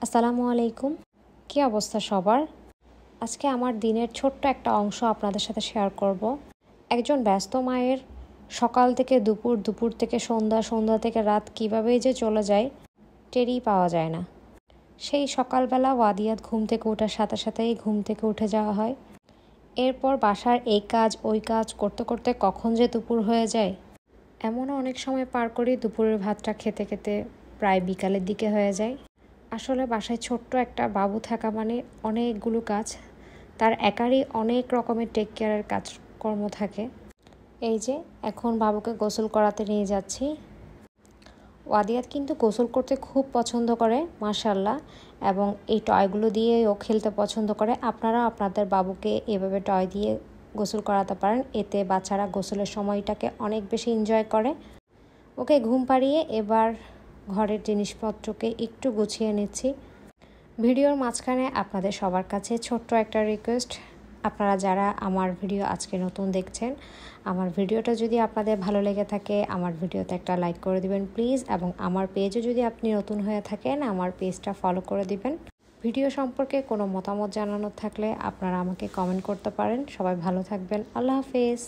আসসালামু আলাইকুম। কী অবস্থা সবার? আজকে আমার দিনের ছোট্ট একটা অংশ আপনাদের সাথে শেয়ার করব। একজন ব্যস্ত মায়ের সকাল থেকে দুপুর, দুপুর থেকে সন্ধ্যা, সন্ধ্যা থেকে রাত কীভাবেই যে চলে যায় টেরই পাওয়া যায় না। সেই সকালবেলা ওয়াদিয়াত ঘুম থেকে ওঠার সাথে সাথেই ঘুম থেকে উঠে যাওয়া হয়। এরপর বাসার এই কাজ ওই কাজ করতে করতে কখন যে দুপুর হয়ে যায়, এমনও অনেক সময় পার করি দুপুরের ভাতটা খেতে খেতে প্রায় বিকালের দিকে হয়ে যায়। আসলে বাসায় ছোট্ট একটা বাবু থাকা মানে অনেকগুলো কাজ, তার একারই অনেক রকমের টেক কেয়ারের কাজকর্ম থাকে। এই যে এখন বাবুকে গোসল করাতে নিয়ে যাচ্ছি। ওয়াদিয়াত কিন্তু গোসল করতে খুব পছন্দ করে মাশাআল্লাহ, এবং এই টয়গুলো দিয়ে ও খেলতে পছন্দ করে। আপনারা আপনাদের বাবুকে এভাবে টয় দিয়ে গোসল করাতে পারেন, এতে বাচ্চারা গোসলের সময়টাকে অনেক বেশি এনজয় করে। ওকে ঘুম পাড়িয়ে এবার ঘরের জিনিসপত্রকে একটু গুছিয়ে নিচ্ছি। ভিডিওর মাঝখানে আপনাদের সবার কাছে ছোট্ট একটা রিকোয়েস্ট, আপনারা যারা আমার ভিডিও আজকে নতুন দেখছেন, আমার ভিডিওটা যদি আপনাদের ভালো লেগে থাকে আমার ভিডিওতে একটা লাইক করে দিবেন প্লিজ, এবং আমার পেজে যদি আপনি নতুন হয়ে থাকেন আমার পেজটা ফলো করে দিবেন। ভিডিও সম্পর্কে কোনো মতামত জানানোর থাকলে আপনারা আমাকে কমেন্ট করতে পারেন। সবাই ভালো থাকবেন। আল্লাহ হাফেজ।